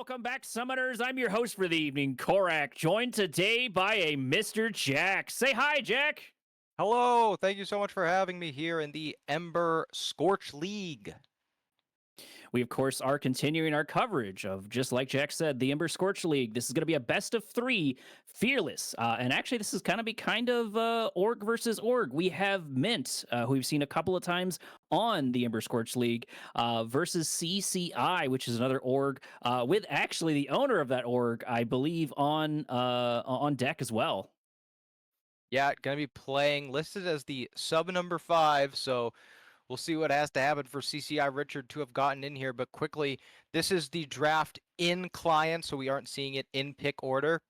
welcome back, Summoners. I'm your host for the evening, Korak, joined today by a Mr. Jack. Say hi, Jack. Hello, thank you so much for having me here in the Ember Scorch League. We, of course, are continuing our coverage of, just like Jack said, the Ember Scorch League. This is going to be a best of three, fearless. And actually, this is going to be kind of org versus org. We have Mint, who we've seen a couple of times on the Ember Scorch League, versus CCI, which is another org, with actually the owner of that org, I believe, on deck as well. Yeah, gonna be playing listed as the sub number 5, so we'll see what has to happen for CCI Richard to have gotten in here. But quickly, this is the draft in client, so we aren't seeing it in pick order.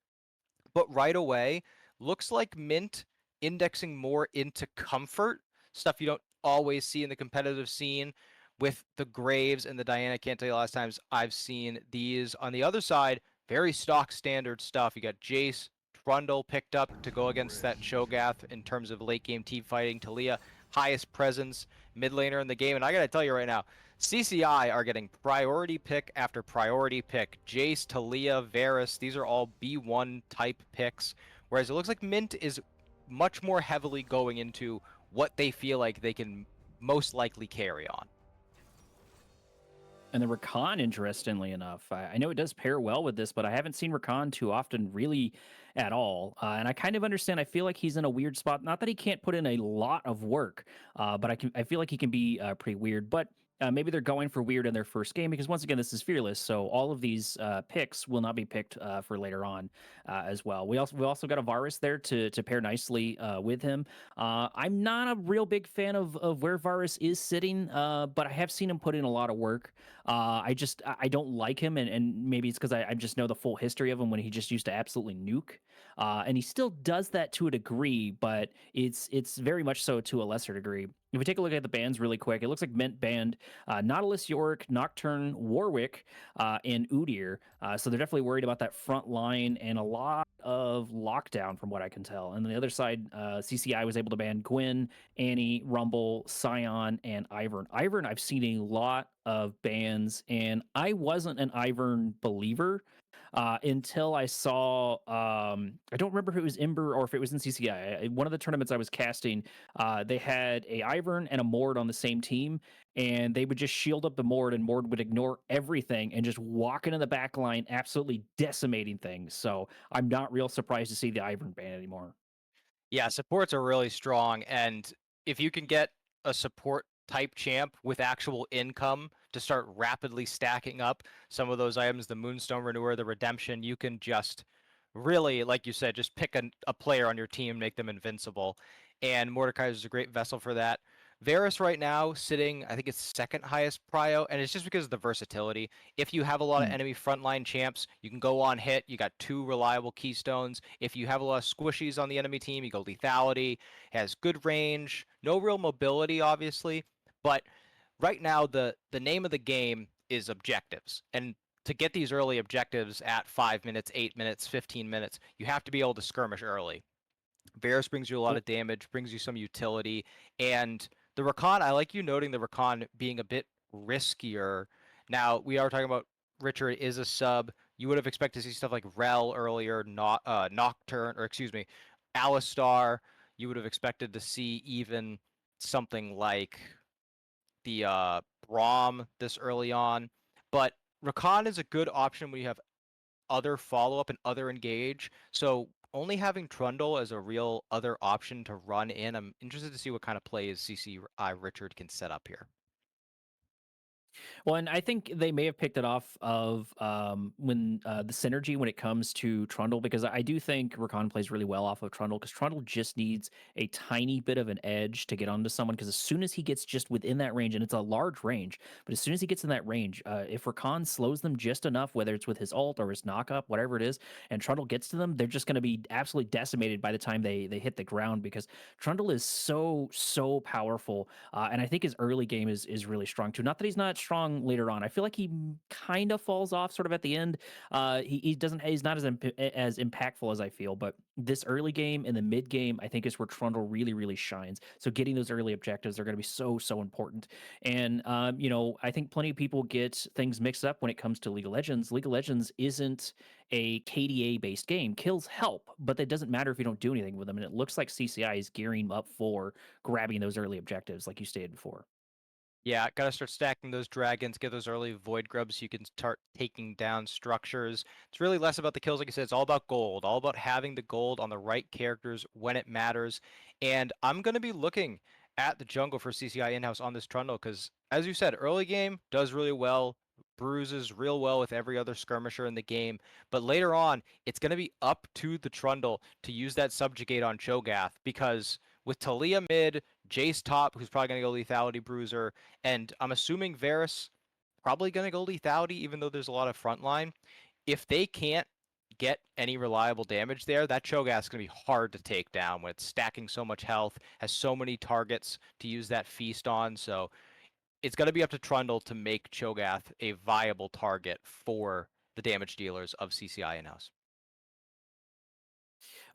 But right away, looks like Mint indexing more into comfort, stuff you don't always see in the competitive scene with the Graves and the Diana. I can't tell you the last times I've seen these. On the other side, very stock standard stuff. You got Jace, Trundle picked up to go against that Cho'Gath in terms of late game team fighting. Talia, highest presence mid laner in the game. And I gotta tell you right now, CCI are getting priority pick after priority pick. Jace, Talia, Varus, these are all B1 type picks. Whereas it looks like Mint is much more heavily going into what they feel like they can most likely carry on. And the Rakan, interestingly enough, I know it does pair well with this, but I haven't seen Rakan too often, really, at all. And I kind of understand. I feel like he's in a weird spot. Not that he can't put in a lot of work, but I feel like he can be pretty weird. But maybe they're going for weird in their first game because once again, this is fearless, so all of these picks will not be picked for later on as well. We also got a Varus there to pair nicely with him. I'm not a real big fan of where Varus is sitting, but I have seen him put in a lot of work. I don't like him, and maybe it's because I just know the full history of him when he just used to absolutely nuke, and he still does that to a degree, but it's very much so to a lesser degree. If we take a look at the bans really quick, it looks like Mint banned Nautilus, Yorick, Nocturne, Warwick, and Udyr. So they're definitely worried about that front line and a lot of lockdown, from what I can tell. And on the other side, CCI was able to ban Gwen, Annie, Rumble, Scion, and Ivern. Ivern, I've seen a lot of bans, and I wasn't an Ivern believer until I saw, I don't remember if it was Ember or if it was in CCI. One of the tournaments I was casting, they had a Ivern and a Mord on the same team, and they would just shield up the Mord, and Mord would ignore everything and just walk into the back line, absolutely decimating things. So I'm not real surprised to see the Ivern ban anymore. Yeah, supports are really strong, and if you can get a support type champ with actual income to start rapidly stacking up some of those items, the Moonstone Renewer, the Redemption, you can just really, like you said, just pick a player on your team, make them invincible. And Mordekaiser is a great vessel for that. Varus right now sitting, I think it's second highest prio, and it's just because of the versatility. If you have a lot of Mm. enemy frontline champs, you can go on hit. You got 2 reliable keystones. If you have a lot of squishies on the enemy team, you go lethality. Has good range, no real mobility, obviously, but right now the name of the game is objectives, and to get these early objectives at 5 minutes, 8 minutes, 15 minutes, you have to be able to skirmish early. Varus brings you a lot of damage, brings you some utility, and the Rakan, I like you noting the Rakan being a bit riskier. Now, we are talking about Richard is a sub. You would have expected to see stuff like Rel earlier, not Nocturne, or excuse me, Alistar. You would have expected to see even something like the Braum this early on. But Rakan is a good option when you have other follow up and other engage. So only having Trundle as a real other option to run in, I'm interested to see what kind of plays CCI Richard can set up here. Well, and I think they may have picked it off of when the synergy when it comes to Trundle, because I do think Rakan plays really well off of Trundle, because Trundle just needs a tiny bit of an edge to get onto someone. Because as soon as he gets just within that range, and it's a large range, but as soon as he gets in that range, if Rakan slows them just enough, whether it's with his ult or his knockup, whatever it is, and Trundle gets to them, they're just going to be absolutely decimated by the time they hit the ground, because Trundle is so powerful, and I think his early game is really strong too. Not that he's not strong later on. I feel like he kind of falls off sort of at the end. He doesn't he's not as impactful as I feel, but this early game and the mid game, I think is where Trundle really shines. So getting those early objectives are going to be so important. And I think plenty of people get things mixed up when it comes to League of Legends. League of Legends isn't a KDA based game. Kills help, but that doesn't matter if you don't do anything with them. And it looks like CCI is gearing up for grabbing those early objectives, like you stated before. Yeah, gotta start stacking those dragons, get those early void grubs so you can start taking down structures. It's really less about the kills, like I said, it's all about gold, all about having the gold on the right characters when it matters. And I'm gonna be looking at the jungle for CCI in-house on this Trundle, because as you said, early game does really well, bruises real well with every other skirmisher in the game. But later on, it's gonna be up to the Trundle to use that subjugate on Cho'Gath, because with Talia mid, Jace top, who's probably gonna go lethality bruiser, and I'm assuming Varus probably going to go lethality, even though there's a lot of frontline. If they can't get any reliable damage there, that Cho'Gath's going to be hard to take down when it's stacking so much health, has so many targets to use that feast on. So it's going to be up to Trundle to make Cho'Gath a viable target for the damage dealers of CCI in-house.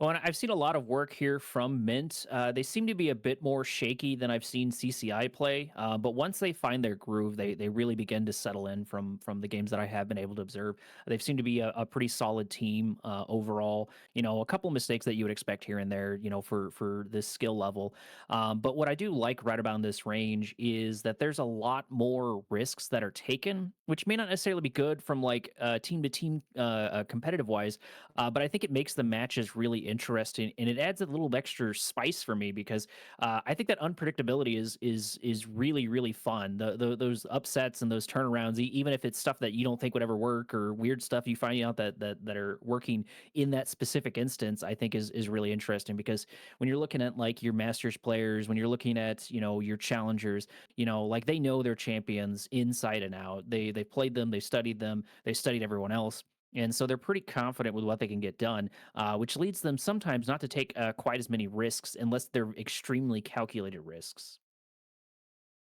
Well, and I've seen a lot of work here from Mint. They seem to be a bit more shaky than I've seen CCI play, but once they find their groove, they really begin to settle in from the games that I have been able to observe. They seem to be a pretty solid team overall. A couple mistakes that you would expect here and there, for this skill level. But what I do like right about this range is that there's a lot more risks that are taken, which may not necessarily be good from like team to team competitive wise, but I think it makes the matches really interesting, and it adds a little extra spice for me because I think that unpredictability is really fun. Those upsets and those turnarounds, even if it's stuff that you don't think would ever work or weird stuff you find out that are working in that specific instance, I think is really interesting because when you're looking at like your masters players, when you're looking at your challengers, like they know their champions inside and out. They've played them, they studied them, they studied everyone else, and so they're pretty confident with what they can get done, which leads them sometimes not to take quite as many risks unless they're extremely calculated risks.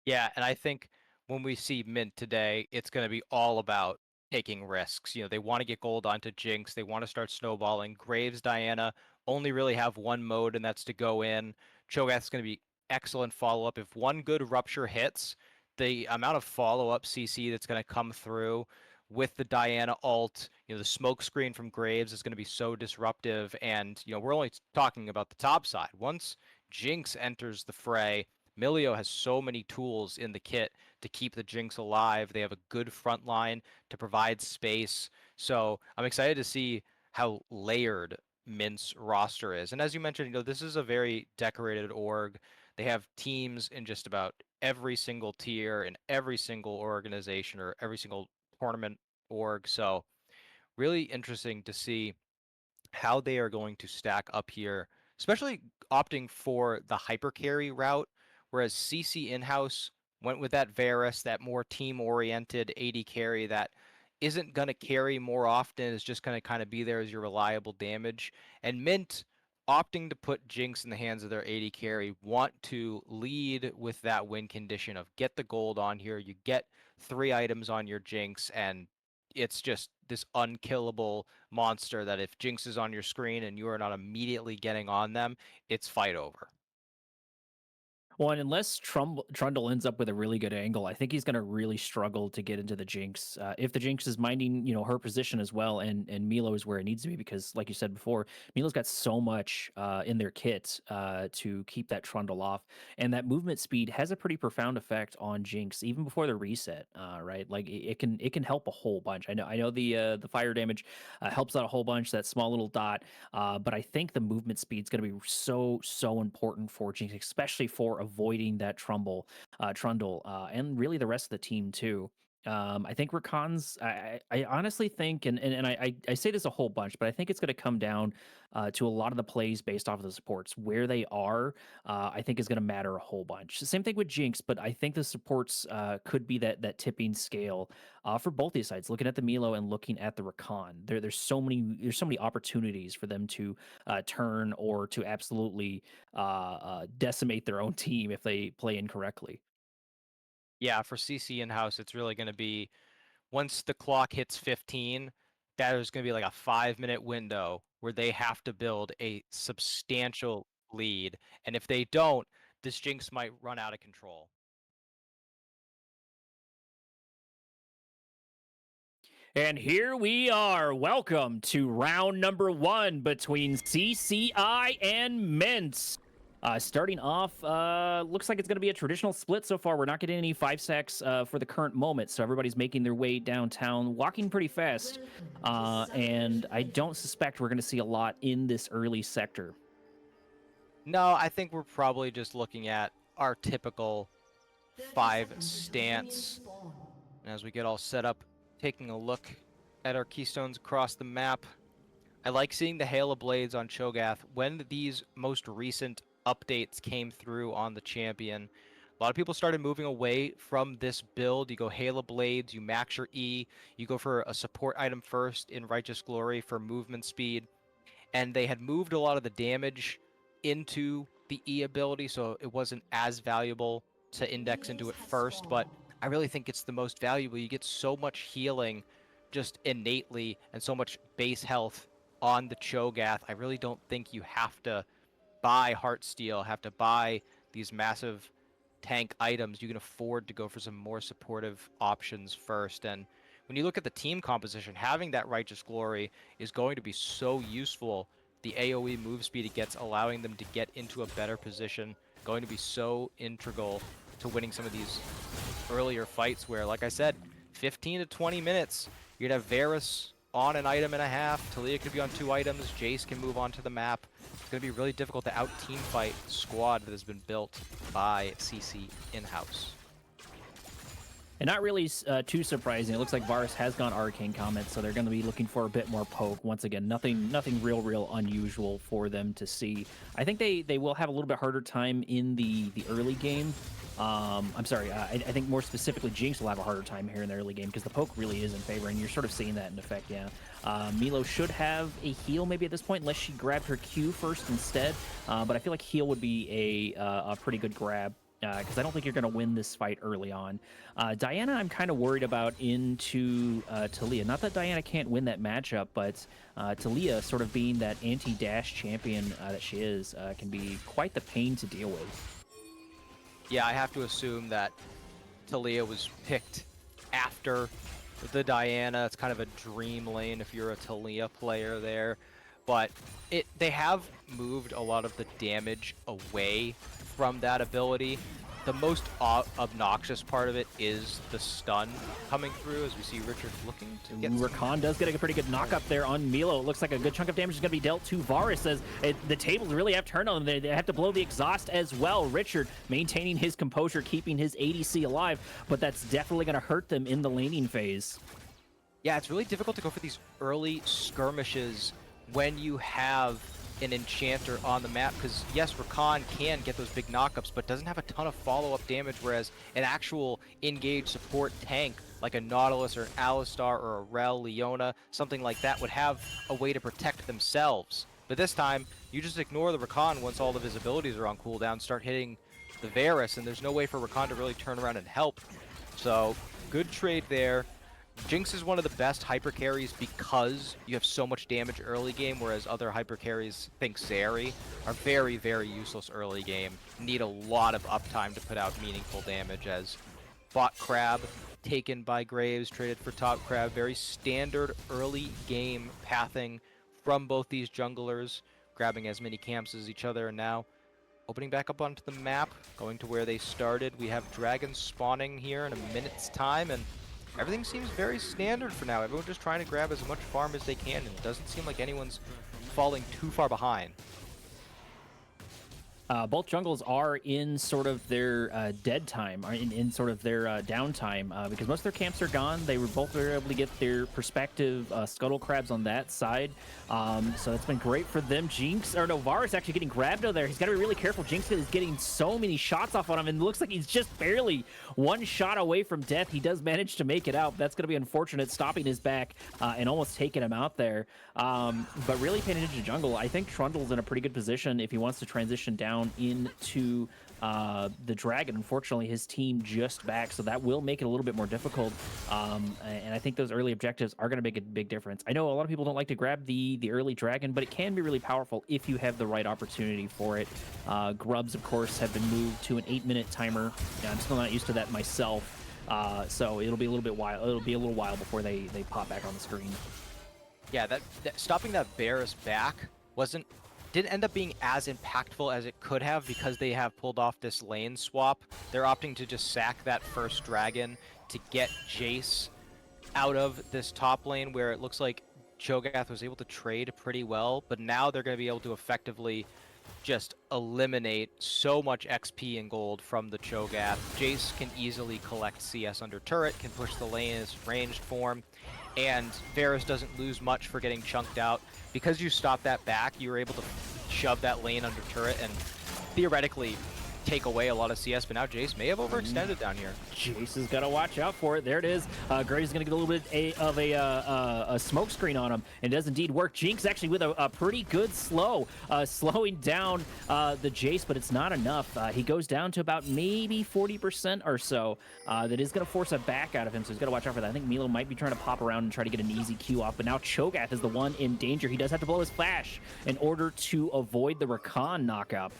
Yeah, and I think when we see Mint today, it's going to be all about taking risks. They want to get gold onto Jinx. They want to start snowballing. Graves, Diana only really have one mode, and that's to go in. Cho'Gath's going to be excellent follow up. If one good rupture hits, the amount of follow up CC that's going to come through with the Diana ult, the smoke screen from Graves is going to be so disruptive. And we're only talking about the top side. Once Jinx enters the fray, Milio has so many tools in the kit to keep the Jinx alive. They have a good front line to provide space. So I'm excited to see how layered Mint's roster is. And as you mentioned, this is a very decorated org. They have teams in just about every single tier in every single organization or every single tournament org. So really interesting to see how they are going to stack up here, especially opting for the hyper carry route, whereas CC in-house went with that Varus, that more team-oriented AD carry that isn't going to carry more often, is just going to kind of be there as your reliable damage. And Mint opting to put Jinx in the hands of their AD carry, want to lead with that win condition of get the gold on here, you get 3 items on your Jinx, and it's just this unkillable monster that if Jinx is on your screen and you are not immediately getting on them, it's fight over. Well, and unless Trundle ends up with a really good angle, I think he's going to really struggle to get into the Jinx. If the Jinx is minding, her position as well, and Milo is where it needs to be, because, like you said before, Milo's got so much in their kit to keep that Trundle off, and that movement speed has a pretty profound effect on Jinx even before the reset. Right, like it can help a whole bunch. I know the fire damage helps out a whole bunch. That small little dot, but I think the movement speed is going to be so important for Jinx, especially for avoiding that Trundle, and really the rest of the team too. I think Rakan's. I honestly think, and I say this a whole bunch, but I think it's going to come down to a lot of the plays based off of the supports where they are. I think is going to matter a whole bunch. Same thing with Jinx, but I think the supports could be that tipping scale for both these sides. Looking at the Milo and looking at the Rakan, there's so many opportunities for them to turn or to absolutely decimate their own team if they play incorrectly. Yeah, for CC in-house, it's really going to be once the clock hits 15, that is going to be like a 5-minute window where they have to build a substantial lead. And if they don't, this Jinx might run out of control. And here we are. Welcome to round number 1 between CCI and Mint. Starting off, looks like it's going to be a traditional split so far. We're not getting any 5 sacks for the current moment, so everybody's making their way downtown, walking pretty fast. And I don't suspect we're going to see a lot in this early sector. No, I think we're probably just looking at our typical 5 stance. And as we get all set up, taking a look at our keystones across the map, I like seeing the Hail of Blades on Cho'Gath. When these most recent updates came through on the champion, a lot of people started moving away from this build. You go Hail of Blades, you max your E, you go for a support item first in Righteous Glory for movement speed, and they had moved a lot of the damage into the E ability, so it wasn't as valuable to index into it first, but I really think it's the most valuable. You get so much healing just innately and so much base health on the Cho'Gath. I really don't think you have to buy Heartsteel, have to buy these massive tank items. You can afford to go for some more supportive options first. And when you look at the team composition, having that Righteous Glory is going to be so useful. The AoE move speed it gets, allowing them to get into a better position, going to be so integral to winning some of these earlier fights where, like I said, 15 to 20 minutes, you'd have Varus on an item and a half, Taliyah could be on 2 items, Jace can move onto the map. It's going to be really difficult to out-team fight squad that has been built by CC in-house. And not really too surprising. It looks like Varus has gone Arcane Comment, so they're going to be looking for a bit more poke. Once again, nothing real unusual for them to see. I think they will have a little bit harder time in the early game. I'm sorry, I think more specifically, Jinx will have a harder time here in the early game because the poke really is in favor, and you're sort of seeing that in effect, yeah. Milo should have a heal maybe at this point, unless she grabbed her Q first instead, but I feel like heal would be a pretty good grab because I don't think you're going to win this fight early on. Diana, I'm kind of worried about into Taliyah. Not that Diana can't win that matchup, but Taliyah sort of being that anti-dash champion that she is can be quite the pain to deal with. Yeah, I have to assume that Taliyah was picked after the Diana. It's kind of a dream lane if you're a Taliyah player there. But they have moved a lot of the damage away from that ability. The most obnoxious part of it is the stun coming through as we see Richard looking to get Rakan does get a pretty good knock up there on Milo. It looks like a good chunk of damage is going to be dealt to Varus as the tables really have turned on them. They have to blow the exhaust as well. Richard maintaining his composure, keeping his ADC alive, but that's definitely going to hurt them in the laning phase. Yeah, it's really difficult to go for these early skirmishes when you have an enchanter on the map, because yes, Rakan can get those big knockups, but doesn't have a ton of follow-up damage, whereas an actual engaged support tank like a Nautilus or an Alistar or a Rel, Leona, something like that would have a way to protect themselves. But this time, you just ignore the Rakan once all of his abilities are on cooldown, start hitting the Varus, and there's no way for Rakan to really turn around and help. So, good trade there. Jinx is one of the best hyper carries because you have so much damage early game, whereas other hyper carries, think Zeri, are very, very useless early game. Need a lot of uptime to put out meaningful damage, as bot Crab taken by Graves, traded for top Crab. Very standard early game pathing from both these junglers, grabbing as many camps as each other, and now opening back up onto the map, going to where they started. We have dragons spawning here in a minute's time, and everything seems very standard for now. Everyone's just trying to grab as much farm as they can, and it doesn't seem like anyone's falling too far behind. Both jungles are in sort of their dead time, or in sort of their downtime, because most of their camps are gone. They were both able to get their perspective scuttle crabs on that side, so that's been great for them. Jinx, or no, Varus actually getting grabbed over there. He's got to be really careful. Jinx is getting so many shots off on him, and it looks like he's just barely one shot away from death. He does manage to make it out. That's going to be unfortunate, stopping his back and almost taking him out there. But really paying attention to jungle, I think Trundle's in a pretty good position if he wants to transition down down into the Dragon. Unfortunately, his team just back, so that will make it a little bit more difficult. And I think those early objectives are going to make a big difference. I know a lot of people don't like to grab the early Dragon, but it can be really powerful if you have the right opportunity for it. Grubs, of course, have been moved to an 8-minute timer. Yeah, I'm still not used to that myself. So it'll be a little bit while. It'll be a little while before they pop back on the screen. Yeah, that stopping that Varus back didn't end up being as impactful as it could have because they have pulled off this lane swap. They're opting to just sack that first dragon to get Jace out of this top lane where it looks like Cho'Gath was able to trade pretty well, but now they're going to be able to effectively just eliminate so much XP and gold from the Cho'Gath. Jace can easily collect CS under turret, can push the lane in its ranged form, and Varus doesn't lose much for getting chunked out. Because you stop that back, you were able to shove that lane under turret and theoretically take away a lot of CS, but now Jace may have overextended down here. Jace has got to watch out for it. There it is. Graves is going to get a little bit of a smoke screen on him, and it does indeed work. Jinx actually with a pretty good slowing down the Jace, but it's not enough. He goes down to about maybe 40% or so. That is going to force a back out of him, so he's got to watch out for that. I think Milo might be trying to pop around and try to get an easy Q off, but now Cho'Gath is the one in danger. He does have to blow his flash in order to avoid the Rakan knockup.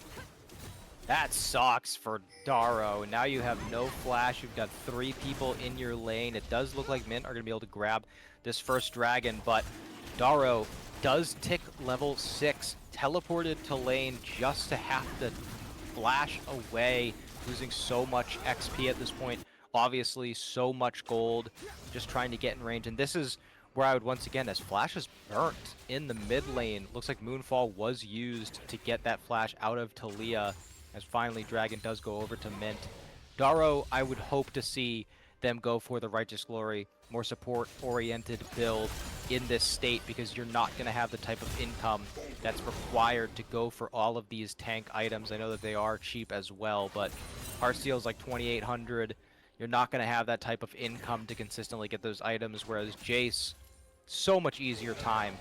That sucks for Daro. Now you have no flash. You've got 3 people in your lane. It does look like Mint are going to be able to grab this first dragon, but Daro does tick level 6, teleported to lane just to have to flash away, losing so much XP at this point. Obviously, so much gold, just trying to get in range. And this is where I would once again, as flash is burnt in the mid lane, looks like Moonfall was used to get that flash out of Talia. As finally Dragon does go over to Mint. Daro, I would hope to see them go for the Righteous Glory, more support-oriented build in this state, because you're not going to have the type of income that's required to go for all of these tank items. I know that they are cheap as well, but Heartsteel is like 2,800. You're not going to have that type of income to consistently get those items, whereas Jace, so much easier time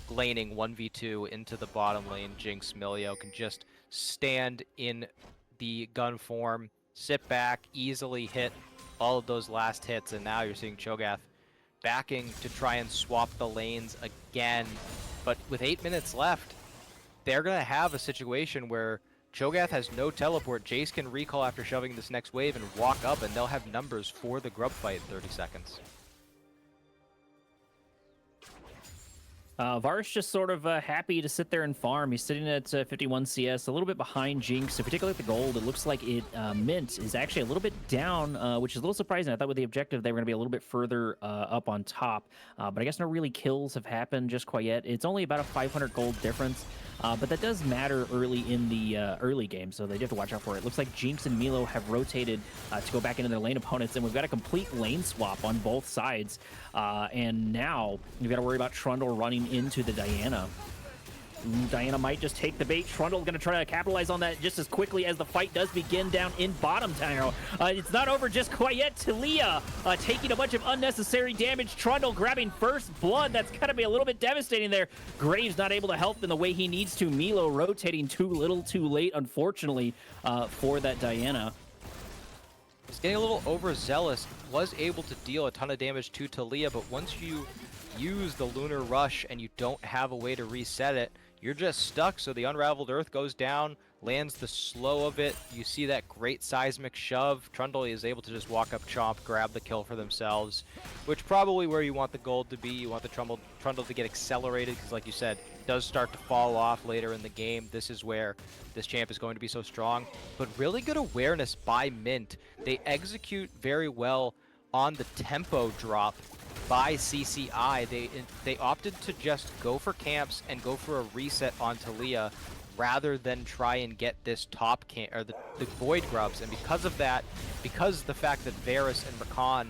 laning 1v2 into the bottom lane. Jinx, Milio can just stand in the gun form, sit back, easily hit all of those last hits, and now you're seeing Cho'Gath backing to try and swap the lanes again. But with 8 minutes left, they're going to have a situation where Cho'Gath has no teleport. Jace can recall after shoving this next wave and walk up, and they'll have numbers for the grub fight in 30 seconds. Varus just sort of happy to sit there and farm. He's sitting at 51 CS, a little bit behind Jinx. So particularly at the gold, it looks like Mint is actually a little bit down, which is a little surprising. I thought with the objective they were going to be a little bit further up on top. But I guess no really kills have happened just quite yet. It's only about a 500 gold difference. But that does matter early in the early game, so they do have to watch out for it. Looks like Jinx and Milo have rotated to go back into their lane opponents, and we've got a complete lane swap on both sides. And now we've got to worry about Trundle running into the Diana. Diana might just take the bait. Trundle going to try to capitalize on that just as quickly as the fight does begin down in bottom tower. It's not over just quite yet. Talia taking a bunch of unnecessary damage. Trundle grabbing first blood. That's going to be a little bit devastating there. Graves not able to help in the way he needs to. Milo rotating too little too late, unfortunately, for that Diana. He's getting a little overzealous. Was able to deal a ton of damage to Talia, but once you use the Lunar Rush and you don't have a way to reset it, you're just stuck. So the Unraveled Earth goes down, lands the slow of it. You see that great seismic shove. Trundle is able to just walk up Chomp, grab the kill for themselves, which probably where you want the gold to be. You want the Trundle to get accelerated, because like you said, it does start to fall off later in the game. This is where this champ is going to be so strong. But really good awareness by Mint. They execute very well on the tempo drop by CCI. They opted to just go for camps and go for a reset on Talia rather than try and get this top camp or the void grubs. And because of that, because the fact that Varus and Rakan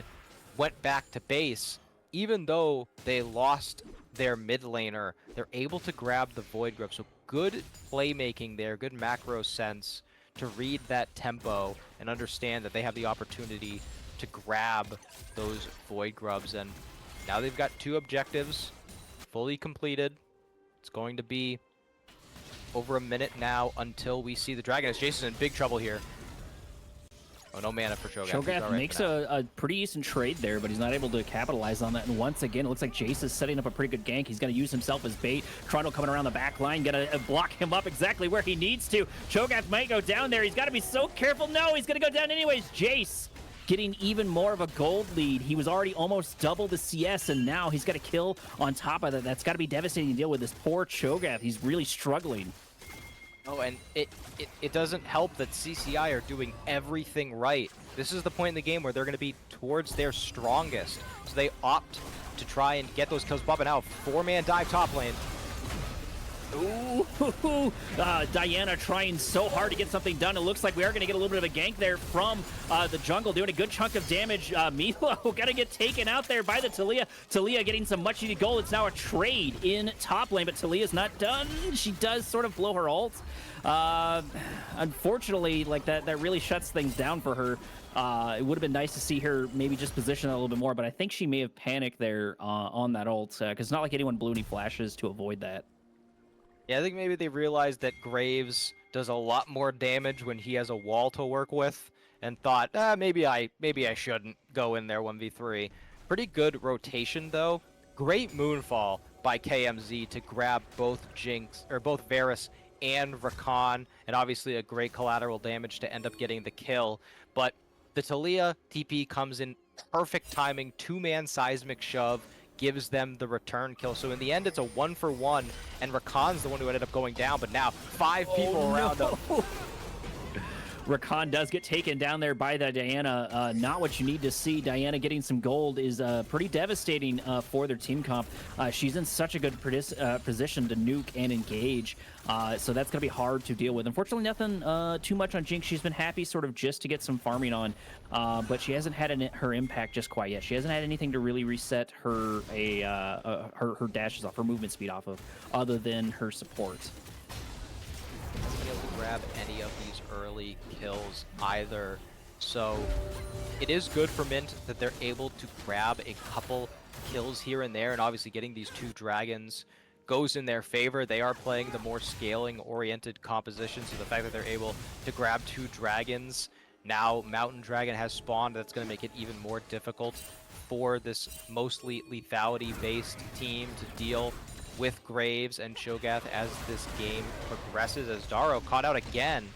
went back to base, even though they lost their mid laner, they're able to grab the void grub. So good playmaking there, good macro sense to read that tempo and understand that they have the opportunity to grab those void grubs. And now they've got 2 objectives fully completed. It's going to be over a minute now until we see the dragon. As Jason's in big trouble here. Oh, no mana for Shogath. Shogath makes a pretty decent trade there, but he's not able to capitalize on that. And once again, it looks like Jace is setting up a pretty good gank. He's going to use himself as bait. Trundle coming around the back line, going to block him up exactly where he needs to. Shogath might go down there. He's got to be so careful. No, he's going to go down anyways. Jace getting even more of a gold lead. He was already almost double the CS, and now he's got a kill on top of that. That's got to be devastating to deal with. This poor Shogath. He's really struggling. Oh, and it doesn't help that CCI are doing everything right. This is the point in the game where they're going to be towards their strongest. So they opt to try and get those kills. Bobbing out, 4-man dive top lane. Ooh, Diana trying so hard to get something done. It looks like we are going to get a little bit of a gank there from the jungle, doing a good chunk of damage. Milo got to get taken out there by the Taliyah. Taliyah getting some much needed gold. It's now a trade in top lane, but Taliyah's not done. She does sort of blow her ult. Unfortunately, like that really shuts things down for her. It would have been nice to see her maybe just position that a little bit more, but I think she may have panicked there on that ult, because it's not like anyone blew any flashes to avoid that. Yeah, I think maybe they realized that Graves does a lot more damage when he has a wall to work with, and thought, maybe I shouldn't go in there 1v3. Pretty good rotation though. Great Moonfall by KMZ to grab both both Varus and Rakan, and obviously a great collateral damage to end up getting the kill. But the Taliyah TP comes in perfect timing, 2-man seismic shove, gives them the return kill. So in the end, it's a 1-for-1, and Rakan's the one who ended up going down, but now 5 people around him. Rakan does get taken down there by the Diana. Not what you need to see. Diana getting some gold is pretty devastating for their team comp. She's in such a good position to nuke and engage, so that's going to be hard to deal with. Unfortunately, nothing too much on Jinx. She's been happy sort of just to get some farming on, but she hasn't had her impact just quite yet. She hasn't had anything to really reset her her dashes off, her movement speed off of, other than her support. Hasn't been able to grab any of these early kills either. So it is good for Mint that they're able to grab a couple kills here and there, and obviously getting these 2 dragons goes in their favor. They are playing the more scaling oriented composition, so the fact that they're able to grab 2 dragons, now Mountain Dragon has spawned, that's going to make it even more difficult for this mostly lethality based team to deal with Graves and Shogath as this game progresses, as Daro caught out again.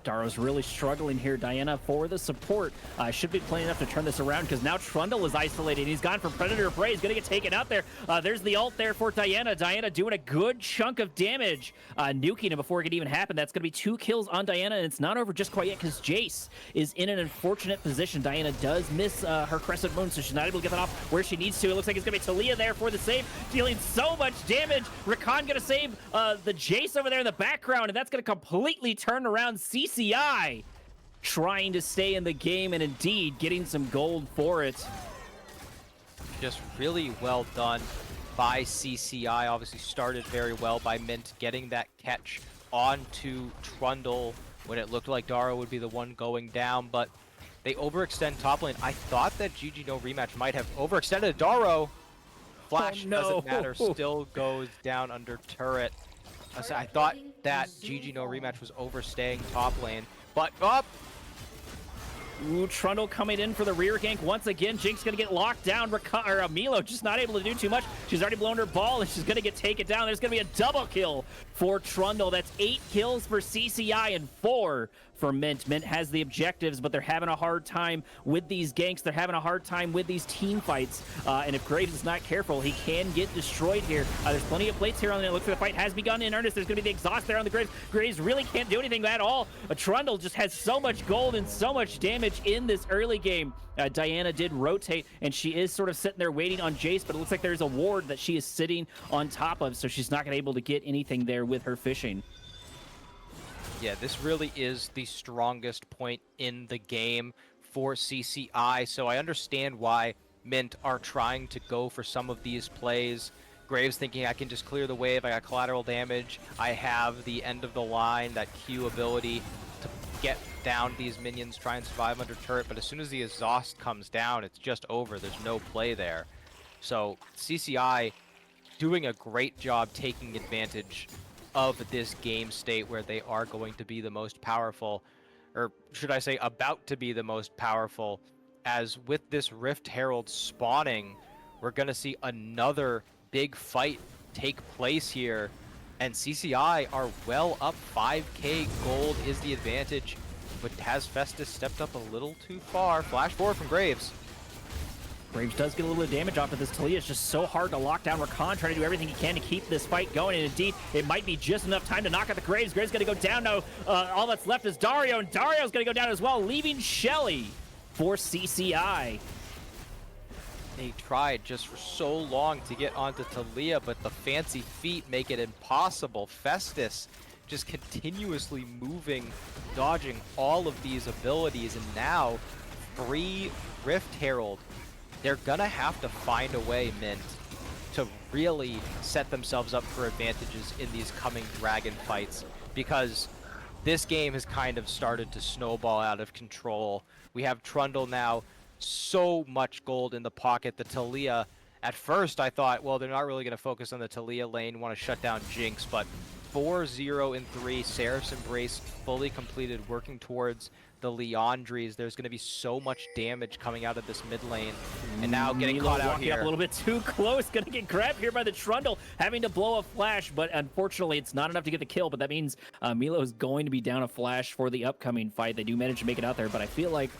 Daro's really struggling here. Diana for the support should be playing enough to turn this around, because now Trundle is isolated. He's gone for Predator Prey. He's going to get taken out there. There's the ult there for Diana. Diana doing a good chunk of damage, nuking him before it could even happen. That's going to be 2 kills on Diana, and it's not over just quite yet, because Jace is in an unfortunate position. Diana does miss her Crescent Moon, so she's not able to get that off where she needs to. It looks like it's going to be Taliyah there for the save, dealing so much damage. Rakan going to save the Jace over there in the background, and that's going to completely turn around CCI trying to stay in the game, and indeed getting some gold for it. Just really well done by CCI. Obviously started very well by Mint getting that catch onto Trundle when it looked like Daro would be the one going down, but they overextend top lane. I thought that GG No Rematch might have overextended Daro. Flash doesn't matter, still goes down under turret. I thought that GG No Rematch was overstaying top lane, but up. Ooh, Trundle coming in for the rear gank once again. Jinx gonna get locked down. Milo just not able to do too much. She's already blown her ball, and she's gonna get taken down. There's gonna be a double kill for Trundle. That's 8 kills for CCI and 4 for Mint. Mint has the objectives, but they're having a hard time with these ganks. They're having a hard time with these team fights. And if Graves is not careful, he can get destroyed here. There's plenty of plates here on the It looks like the fight has begun in earnest. There's going to be the exhaust there on the Graves. Graves really can't do anything at all. Trundle just has so much gold and so much damage in this early game. Diana did rotate, and she is sort of sitting there waiting on Jace, but it looks like there's a ward that she is sitting on top of, so she's not going to be able to get anything there with her fishing. Yeah, this really is the strongest point in the game for CCI, so I understand why Mint are trying to go for some of these plays. Graves thinking, I can just clear the wave, I got collateral damage, I have the end of the line, that Q ability to get down these minions, try and survive under turret, but as soon as the exhaust comes down, it's just over, there's no play there. So CCI doing a great job taking advantage of this game state where they are going to be the most powerful, or should I say about to be the most powerful, as with this Rift Herald spawning, we're going to see another big fight take place here, and CCI are well up. 5k gold is the advantage, but has Festus stepped up a little too far? Flash forward from Graves. Graves does get a little bit of damage off of this. Talia is just so hard to lock down Rakan, trying to do everything he can to keep this fight going. And indeed, it might be just enough time to knock out the Graves. Graves going to go down now. All that's left is Dario, and Dario's going to go down as well, leaving Shelly for CCI. They tried just for so long to get onto Talia, but the fancy feet make it impossible. Festus just continuously moving, dodging all of these abilities, and now free Rift Herald. They're gonna have to find a way, Mint, to really set themselves up for advantages in these coming dragon fights, because this game has kind of started to snowball out of control. We have Trundle now, so much gold in the pocket. The Talia, at first I thought, well, they're not really gonna focus on the Talia lane, want to shut down Jinx, but 4-0 in 3, Seraph's Embrace fully completed, working towards the Leandries. There's going to be so much damage coming out of this mid lane, and now getting Milo caught out walking here. up a little bit too close, going to get grabbed here by the Trundle, having to blow a flash, but unfortunately it's not enough to get the kill, but that means Milo is going to be down a flash for the upcoming fight. They do manage to make it out there, but I feel like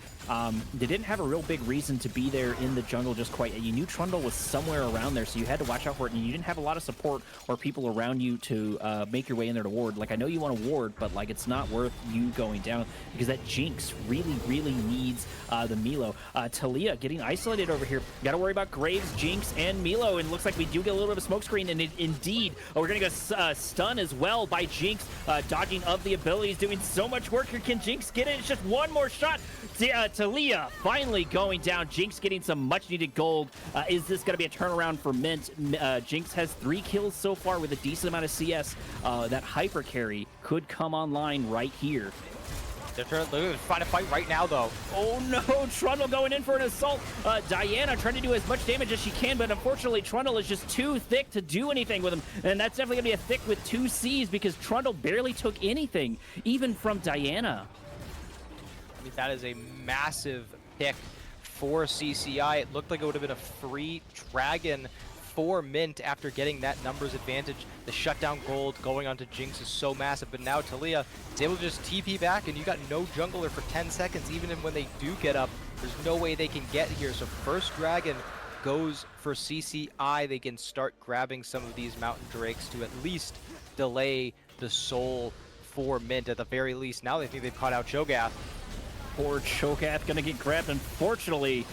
they didn't have a real big reason to be there in the jungle just quite. You knew Trundle was somewhere around there, so you had to watch out for it, and you didn't have a lot of support or people around you to make your way in there to ward. Like, I know you want to ward, but like, it's not worth you going down, because that Jinx really needs the Milo. Talia getting isolated over here. Got to worry about Graves, Jinx, and Milo, and looks like we do get a little bit of smoke screen, and indeed, we're going to get stun as well by Jinx, dodging of the abilities, doing so much work here. Can Jinx get it? It's just one more shot. Talia finally going down. Jinx getting some much-needed gold. Is this going to be a turnaround for Mint? Jinx has 3 kills so far with a decent amount of CS. That hyper carry could come online right here. They're trying to find a fight right now, though. Oh no, Trundle going in for an assault. Diana trying to do as much damage as she can, but unfortunately Trundle is just too thick to do anything with him. And that's definitely going to be a thick with 2 Cs, because Trundle barely took anything, even from Diana. I mean, that is a massive pick for CCI. It looked like it would have been a free dragon for Mint after getting that numbers advantage. The shutdown gold going onto Jinx is so massive, but now Talia is able to just TP back, and you got no jungler for 10 seconds. Even when they do get up, there's no way they can get here. So first dragon goes for CCI. They can start grabbing some of these mountain drakes to at least delay the soul for Mint at the very least. Now they think they've caught out Cho'Gath. Poor Cho'Gath gonna get grabbed, unfortunately.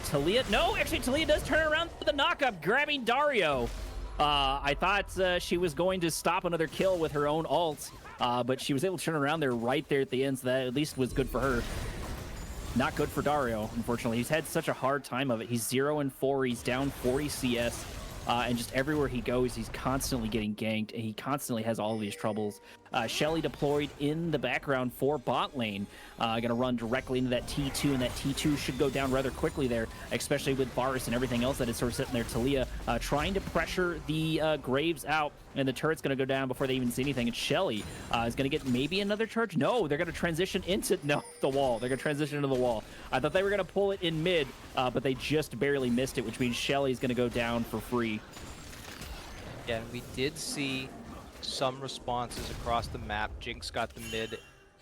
Talia, no, actually Talia does turn around for the knockup, grabbing Dario. I thought she was going to stop another kill with her own ult, but she was able to turn around there right there at the end, so that at least was good for her. Not good for Dario, unfortunately. He's had such a hard time of it. He's 0-4, he's down 40 CS. And just everywhere he goes, he's constantly getting ganked, and he constantly has all of these troubles. Shelly deployed in the background for bot lane. Gonna run directly into that T2, and that T2 should go down rather quickly there, especially with Varus and everything else that is sort of sitting there. Talia trying to pressure the Graves out, and the turret's gonna go down before they even see anything. And Shelly is gonna get maybe another charge. No, they're gonna transition into the wall. They're gonna transition into the wall. I thought they were gonna pull it in mid, but they just barely missed it, which means Shelly's gonna go down for free. Yeah, and we did see some responses across the map. Jinx got the mid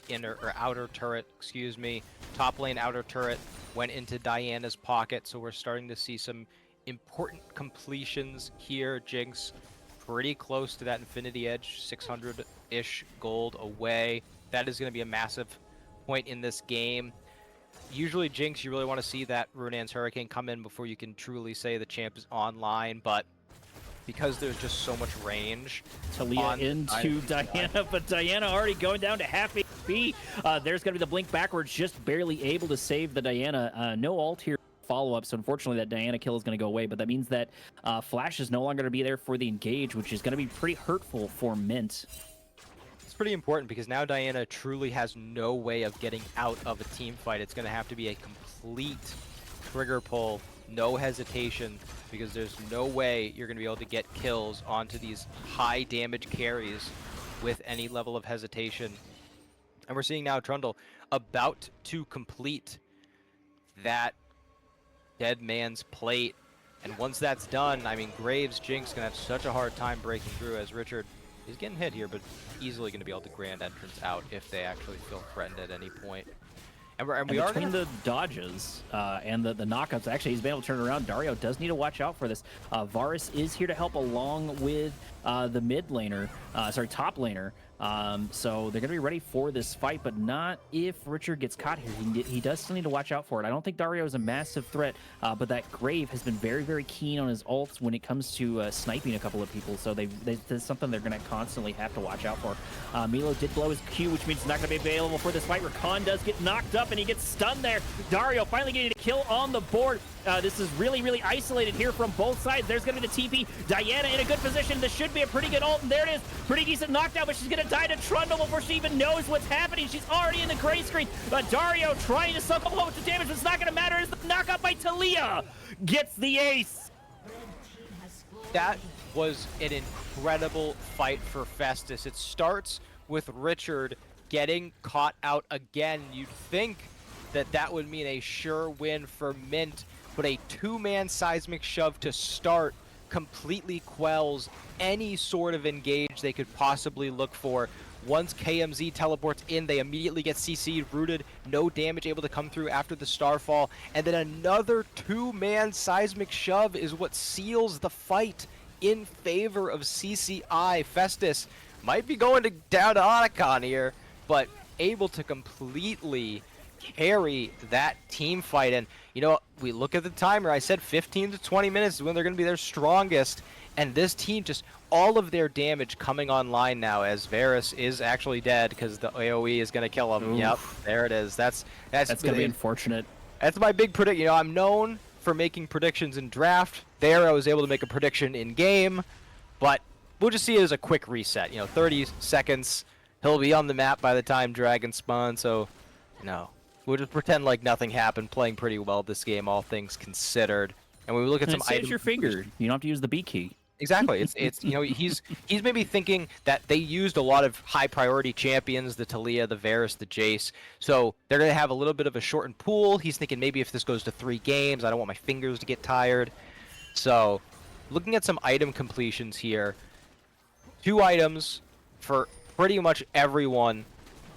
inner or outer turret, excuse me. Top lane outer turret went into Diana's pocket, so we're starting to see some important completions here. Jinx pretty close to that Infinity Edge, 600-ish gold away. That is going to be a massive point in this game. Usually Jinx, you really want to see that Runan's Hurricane come in before you can truly say the champ is online, but because there's just so much range. Talia into Diana, but Diana already going down to half HP. There's going to be the blink backwards, just barely able to save the Diana. No ult here follow-up, so unfortunately that Diana kill is going to go away, but that means that Flash is no longer going to be there for the engage, which is going to be pretty hurtful for Mint. It's pretty important because now Diana truly has no way of getting out of a team fight. It's going to have to be a complete trigger pull, no hesitation, because there's no way you're going to be able to get kills onto these high damage carries with any level of hesitation. And we're seeing now Trundle about to complete that dead man's plate. And once that's done, I mean, Graves, Jinx gonna have such a hard time breaking through, as Richard is getting hit here, but easily gonna be able to grand entrance out if they actually feel threatened at any point. And we are between the dodges and the knockouts, actually, he's been able to turn around. Dario does need to watch out for this. Varus is here to help along with the mid laner, top laner. So they're going to be ready for this fight, but not if Richard gets caught here. He does still need to watch out for it. I don't think Dario is a massive threat, but that Grave has been very, very keen on his ults when it comes to sniping a couple of people. So that's something they're going to constantly have to watch out for. Milo did blow his Q, which means it's not going to be available for this fight. Rakan does get knocked up, and he gets stunned there. Dario finally getting a kill on the board. This is really, really isolated here from both sides. There's going to be the TP. Diana in a good position. This should be a pretty good ult, and there it is. Pretty decent knockdown, but she's going to die to Trundle before she even knows what's happening. She's already in the gray screen. Dario trying to suck a whole bunch of damage, but it's not going to matter as the knockout by Talia gets the ace. That was an incredible fight for Festus. It starts with Richard getting caught out again. You'd think that that would mean a sure win for Mint, but a two-man seismic shove to start completely quells any sort of engage they could possibly look for. Once KMZ teleports in, they immediately get CC'd, rooted, no damage able to come through after the Starfall, and then another two-man seismic shove is what seals the fight in favor of CCI. Festus might be going down to Otacon here, but able to completely carry that team fight. And you know, we look at the timer, I said 15 to 20 minutes is when they're going to be their strongest, and this team just all of their damage coming online now, as Varus is actually dead because the AoE is going to kill him. Oof. Yep, there it is. That's going to be unfortunate. That's my big predict. You know, I'm known for making predictions in draft. There I was able to make a prediction in game, but we'll just see it as a quick reset. You know, 30 seconds, he'll be on the map by the time Dragon spawn, so no. We'll just pretend like nothing happened, playing pretty well this game, all things considered. And when we look at some items, your finger. You don't have to use the B key. Exactly. It's you know, he's maybe thinking that they used a lot of high priority champions, the Talia, the Varus, the Jace. So they're gonna have a little bit of a shortened pool. He's thinking maybe if this goes to 3 games, I don't want my fingers to get tired. So looking at some item completions here, 2 items for pretty much everyone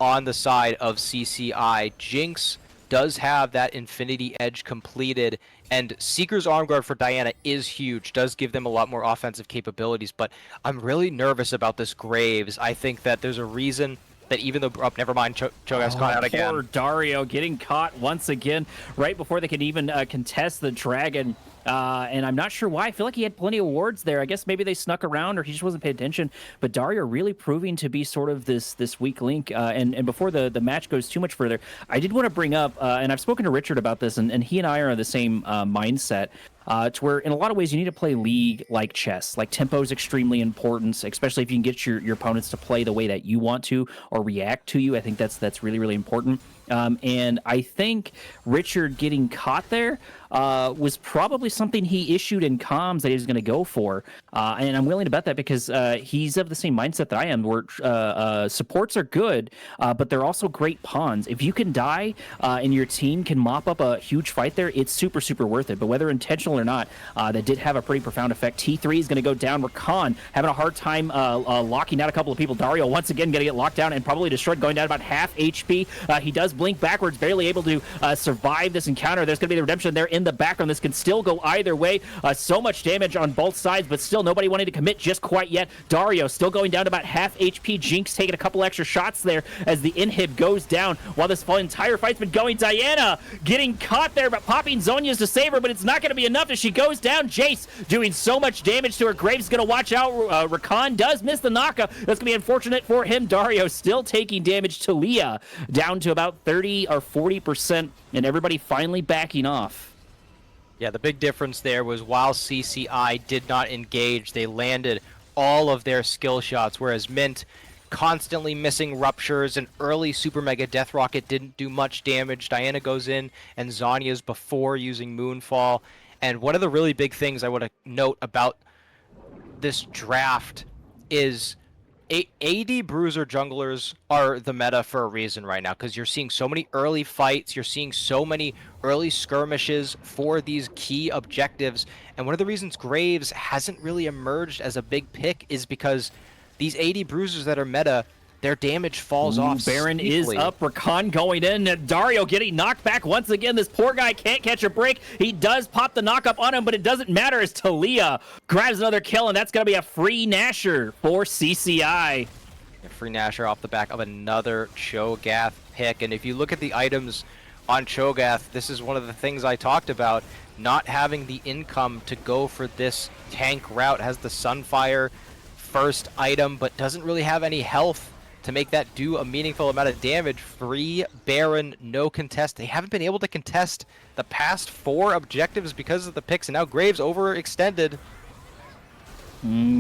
on the side of CCI. Jinx does have that Infinity Edge completed, and Seeker's Arm Guard for Diana is huge, does give them a lot more offensive capabilities, but I'm really nervous about this Graves. I think that there's a reason that even though, oh, never mind, Cho'Gath's caught out again. Poor Dario getting caught once again, right before they can even contest the Dragon. And I'm not sure why. I feel like he had plenty of wards there. I guess maybe they snuck around or he just wasn't paying attention. But Dario really proving to be sort of this weak link. And before the match goes too much further, I did want to bring up, and I've spoken to Richard about this, and he and I are in the same mindset. To where in a lot of ways you need to play League like chess. Like tempo is extremely important, especially if you can get your opponents to play the way that you want to or react to you. I think that's really, really important. And I think Richard getting caught there was probably something he issued in comms that he was going to go for. And I'm willing to bet that because he's of the same mindset that I am, where supports are good, but they're also great pawns. If you can die and your team can mop up a huge fight there, it's super, super worth it. But whether intentional or not, that did have a pretty profound effect. T3 is going to go down. Rakan having a hard time locking out a couple of people. Dario once again going to get locked down and probably destroyed, going down about half HP. He does blink backwards, barely able to survive this encounter. There's going to be the redemption there in the background. This can still go either way. So much damage on both sides, but still nobody wanting to commit just quite yet. Dario still going down to about half HP. Jinx taking a couple extra shots there as the inhib goes down while this entire fight's been going. Diana getting caught there, but popping Zhonya's to save her, but it's not going to be enough as she goes down. Jace doing so much damage to her. Graves going to watch out. Rakan does miss the knockup. That's going to be unfortunate for him. Dario still taking damage. Talia down to about 30 or 40%, and everybody finally backing off. Yeah, the big difference there was while CCI did not engage, they landed all of their skill shots, whereas Mint constantly missing ruptures. An early Super Mega Death Rocket didn't do much damage. Diana goes in and Zhonya's before using Moonfall. And one of the really big things I want to note about this draft is AD bruiser junglers are the meta for a reason right now, because you're seeing so many early fights, you're seeing so many early skirmishes for these key objectives, and one of the reasons Graves hasn't really emerged as a big pick is because these AD bruisers that are meta, their damage falls Ooh, off Baron is steeply. up. Rakan going in. And Dario getting knocked back once again. This poor guy can't catch a break. He does pop the knock up on him, but it doesn't matter as Talia grabs another kill, and that's going to be a free Nasher for CCI. A free Nasher off the back of another Cho'Gath pick, and if you look at the items on Cho'Gath, this is one of the things I talked about, not having the income to go for this tank route. Has the Sunfire first item, but doesn't really have any health to make that do a meaningful amount of damage. Free Baron, no contest. They haven't been able to contest the past 4 objectives because of the picks, and now Graves overextended.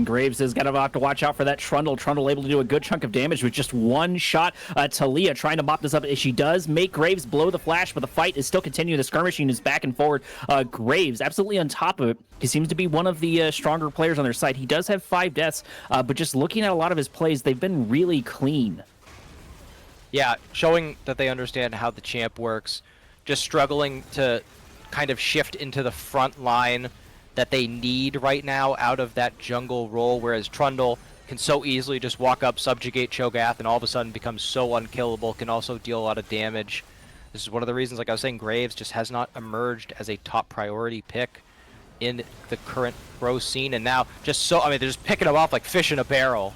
Graves is going to have to watch out for that Trundle. Trundle able to do a good chunk of damage with just one shot. Talia trying to mop this up. She does make Graves blow the flash, but the fight is still continuing. The skirmishing is back and forward. Graves absolutely on top of it. He seems to be one of the stronger players on their side. He does have 5 deaths, but just looking at a lot of his plays, they've been really clean. Yeah, showing that they understand how the champ works. Just struggling to kind of shift into the front line that they need right now out of that jungle role, whereas Trundle can so easily just walk up, subjugate Cho'Gath, and all of a sudden becomes so unkillable, can also deal a lot of damage. This is one of the reasons, like I was saying, Graves just has not emerged as a top priority pick in the current pro scene, and now just so, I mean, they're just picking him off like fish in a barrel.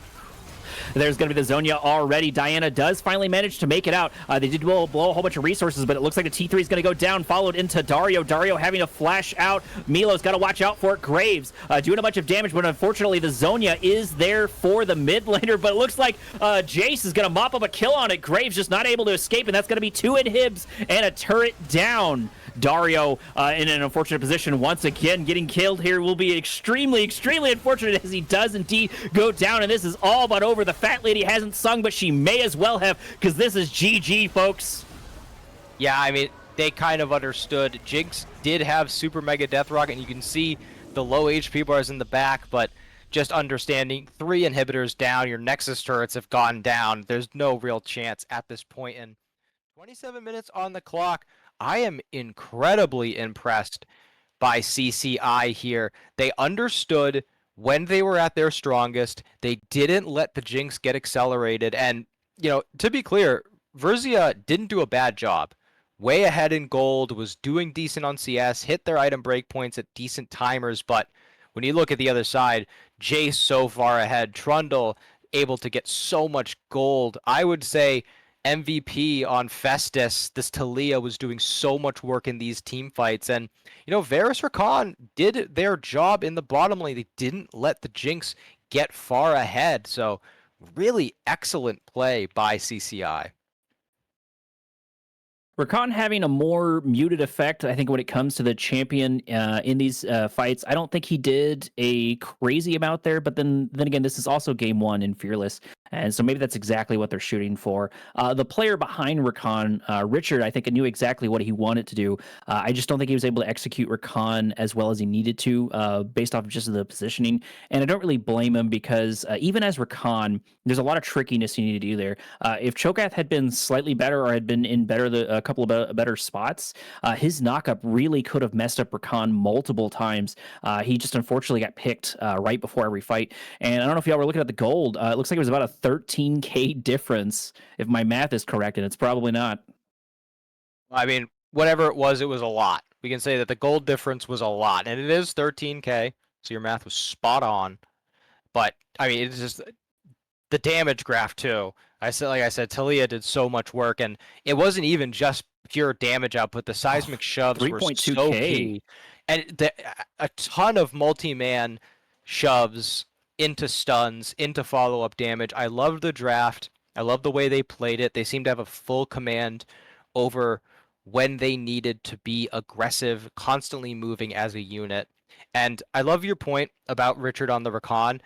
There's going to be the Zonia already. Diana does finally manage to make it out. They did blow a whole bunch of resources, but it looks like the T3 is going to go down, followed into Dario. Dario having to flash out. Milo's got to watch out for it. Graves doing a bunch of damage, but unfortunately the Zonia is there for the mid laner, but it looks like Jace is going to mop up a kill on it. Graves just not able to escape, and that's going to be 2 inhibs and a turret down. Dario in an unfortunate position once again. Getting killed here will be extremely, extremely unfortunate, as he does indeed go down, and this is all but over. The fat lady hasn't sung, but she may as well have, because this is GG, folks. Yeah, I mean, they kind of understood. Jinx did have Super Mega Death Rock, and you can see the low HP bars in the back, but just understanding 3 inhibitors down, your Nexus turrets have gone down. There's no real chance at this point, and 27 minutes on the clock. I am incredibly impressed by CCI here. They understood when they were at their strongest. They didn't let the Jinx get accelerated. And, you know, to be clear, Verzia didn't do a bad job. Way ahead in gold, was doing decent on CS, hit their item breakpoints at decent timers. But when you look at the other side, Jace so far ahead, Trundle able to get so much gold. I would say MVP on Festus. This Talia was doing so much work in these team fights. And, you know, Varus Rakan did their job in the bottom lane. They didn't let the Jinx get far ahead. So, really excellent play by CCI. Rakan having a more muted effect, I think, when it comes to the champion in these fights. I don't think he did a crazy amount there, but then again, this is also game 1 in Fearless, and so maybe that's exactly what they're shooting for. The player behind Rakan, Richard, I think knew exactly what he wanted to do. I just don't think he was able to execute Rakan as well as he needed to, based off of just the positioning, and I don't really blame him, because even as Rakan, there's a lot of trickiness you need to do there. If Cho'Gath had been slightly better, or had been in a couple of better spots, his knockup really could have messed up Rakan multiple times. He just unfortunately got picked right before every fight. And I don't know if y'all were looking at the gold. It looks like it was about a 13K difference, if my math is correct, and it's probably not. I mean, whatever it was a lot. We can say that the gold difference was a lot, and it is 13K, so your math was spot on. But, I mean, it's just the damage graph, too. Like I said, Talia did so much work, and it wasn't even just pure damage output. The seismic shoves were 3.2K. so key. And a ton of multi-man shoves into stuns, into follow-up damage. I loved the draft. I love the way they played it. They seemed to have a full command over when they needed to be aggressive, constantly moving as a unit. And I love your point about Richard on the Rakan.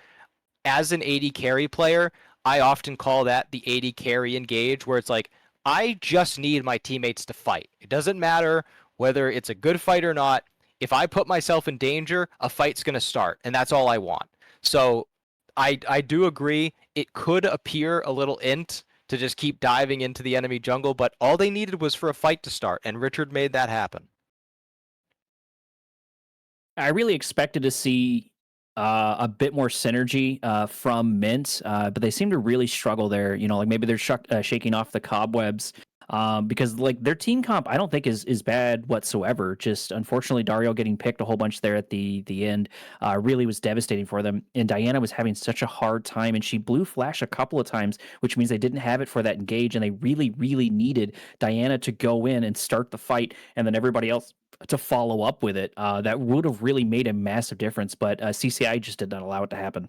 As an AD carry player, I often call that the AD carry engage, where it's like, I just need my teammates to fight. It doesn't matter whether it's a good fight or not. If I put myself in danger, a fight's going to start, and that's all I want. So I do agree. It could appear a little int to just keep diving into the enemy jungle, but all they needed was for a fight to start, and Richard made that happen. I really expected to see a bit more synergy from Mint, but they seem to really struggle there. You know, like maybe they're shaking off the cobwebs because like their team comp, I don't think is bad whatsoever. Just unfortunately, Dario getting picked a whole bunch there at the end really was devastating for them. And Diana was having such a hard time, and she blew flash a couple of times, which means they didn't have it for that engage, and they really needed Diana to go in and start the fight, and then everybody else to follow up with it. That would have really made a massive difference, but CCI just did not allow it to happen.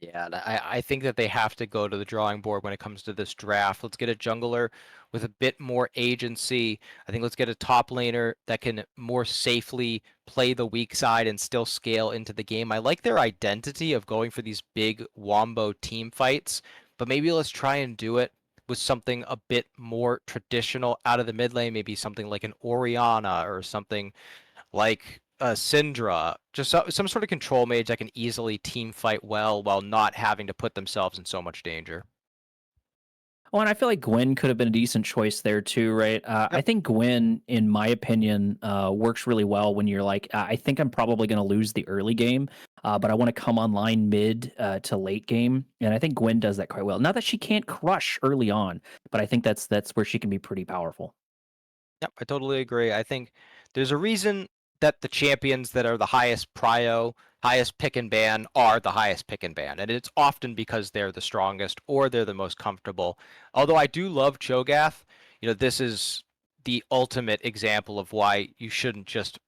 Yeah, and I think that they have to go to the drawing board when it comes to this draft. Let's get a jungler with a bit more agency. I think let's get a top laner that can more safely play the weak side and still scale into the game. I like their identity of going for these big wombo team fights, but maybe let's try and do it with something a bit more traditional out of the mid lane, maybe something like an Orianna or something like Syndra, just some sort of control mage that can easily team fight well while not having to put themselves in so much danger. Well, and I feel like Gwen could have been a decent choice there too, right? I Yep. think Gwen, in my opinion, works really well when you're like, I think I'm probably going to lose the early game, but I want to come online mid to late game, and I think Gwen does that quite well. Not that she can't crush early on, but I think that's where she can be pretty powerful. Yep, I totally agree. I think there's a reason that the champions that are the highest prio, highest pick and ban are the highest pick and ban, and it's often because they're the strongest or they're the most comfortable. Although I do love Cho'Gath, this is the ultimate example of why you shouldn't just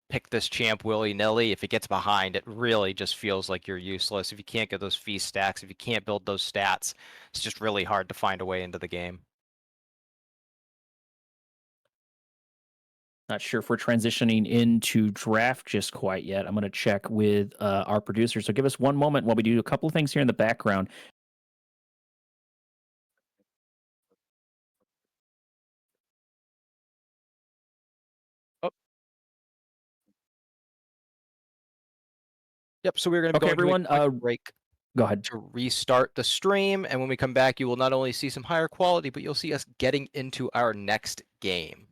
pick this champ willy-nilly. If it gets behind, it really just feels like you're useless. If you can't get those feast stacks, if you can't build those stats, it's just really hard to find a way into the game. Not sure if we're transitioning into draft just quite yet. I'm going to check with our producer. So give us one moment while we do a couple of things here in the background. Oh, yep, so we're going to be Okay, going to a everyone, quick break go ahead. to restart the stream. And when we come back, you will not only see some higher quality, but you'll see us getting into our next game.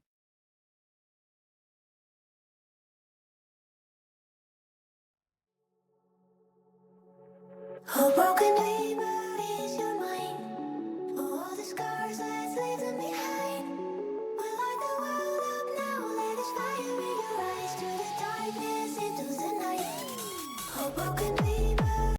A broken neighbor is your mind. For all the scars, let's leave them behind.